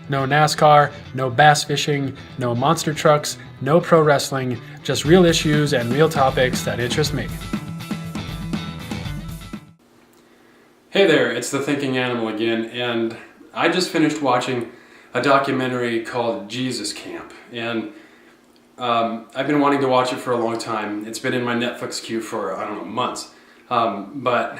no NASCAR, no bass fishing, no monster trucks, no pro wrestling, just real issues and real topics that interest me. Hey there, it's the Thinking Animal again, and I just finished watching a documentary called Jesus Camp, and I've been wanting to watch it for a long time. It's been in my Netflix queue for, I don't know, months. But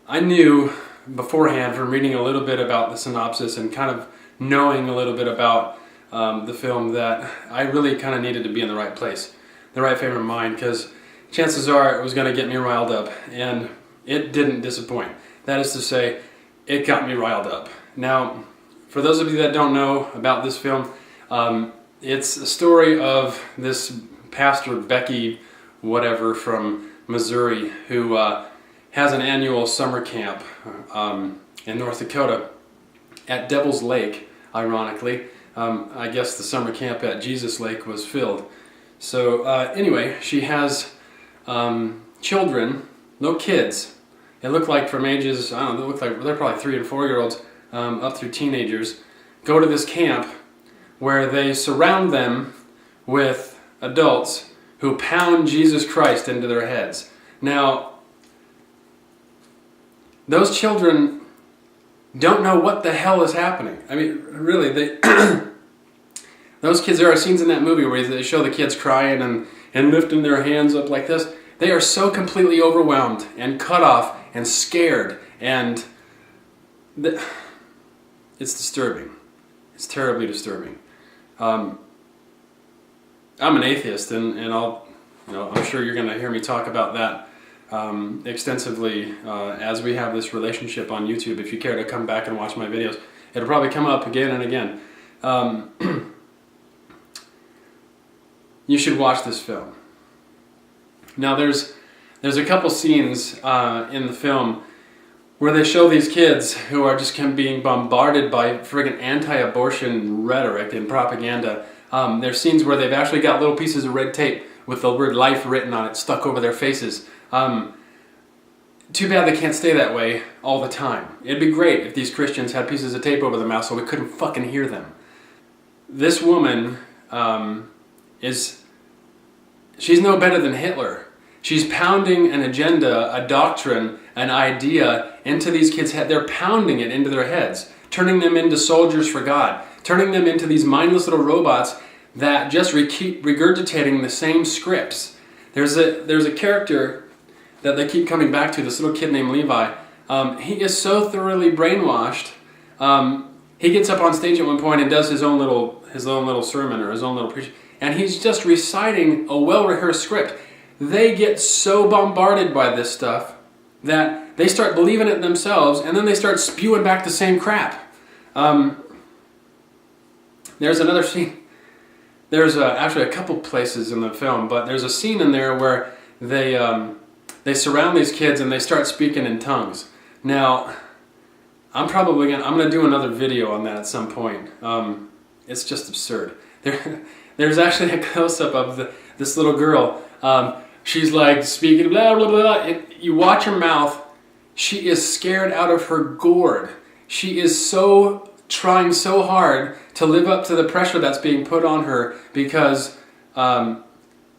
I knew beforehand from reading a little bit about the synopsis and kind of knowing a little bit about the film that I really kind of needed to be in the right place, the right frame of mind, because chances are it was going to get me riled up, and it didn't disappoint. That is to say, it got me riled up. Now, for those of you that don't know about this film, it's a story of this pastor, Becky whatever, from Missouri, who has an annual summer camp in North Dakota at Devil's Lake, ironically. I guess the summer camp at Jesus Lake was filled. So anyway, she has children, little kids. They look like from ages, I don't know, they look like they're probably 3 and 4 year olds up through teenagers, go to this camp where they surround them with adults who pound Jesus Christ into their heads. Now, those children don't know what the hell is happening. I mean, really, those kids, there are scenes in that movie where they show the kids crying and lifting their hands up like this. They are so completely overwhelmed and cut off and scared, and it's disturbing. It's terribly disturbing. I'm an atheist, and I'm sure you're going to hear me talk about that extensively as we have this relationship on YouTube. If you care to come back and watch my videos, it'll probably come up again and again. You should watch this film. Now, there's a couple scenes in the film where they show these kids who are just being bombarded by friggin' anti-abortion rhetoric and propaganda. There's scenes where they've actually got little pieces of red tape with the word life written on it stuck over their faces. Too bad they can't stay that way all the time. It'd be great if these Christians had pieces of tape over their mouth so we couldn't fucking hear them. This woman she's no better than Hitler. She's pounding an agenda, a doctrine, an idea into these kids' heads. They're pounding it into their heads, turning them into soldiers for God, turning them into these mindless little robots that just keep regurgitating the same scripts. There's a character that they keep coming back to, this little kid named Levi. He is so thoroughly brainwashed. He gets up on stage at one point and does his own little sermon or his own little preaching, and he's just reciting a well-rehearsed script. They get so bombarded by this stuff that they start believing it themselves, and then they start spewing back the same crap. There's another scene. There's actually a couple places in the film, but there's a scene in there where they surround these kids and they start speaking in tongues. Now, I'm gonna do another video on that at some point. It's just absurd. There's actually a close-up of this little girl. She's like speaking blah blah blah. And you watch her mouth. She is scared out of her gourd. She is trying so hard to live up to the pressure that's being put on her because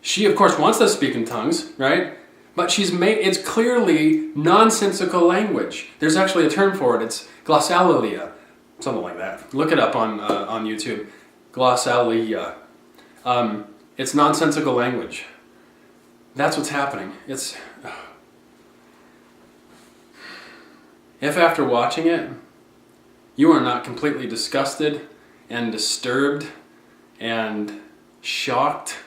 she of course wants to speak in tongues, right? But it's clearly nonsensical language. There's actually a term for it. It's glossolalia, something like that. Look it up on YouTube. Glossolalia. It's nonsensical language. That's what's happening. If after watching it, you are not completely disgusted and disturbed and shocked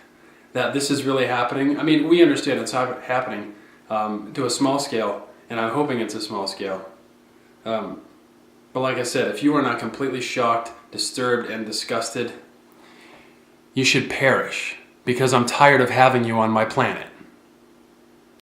that this is really happening. I mean, we understand it's happening to a small scale, and I'm hoping it's a small scale. But like I said, if you are not completely shocked, disturbed, and disgusted, you should perish, because I'm tired of having you on my planet.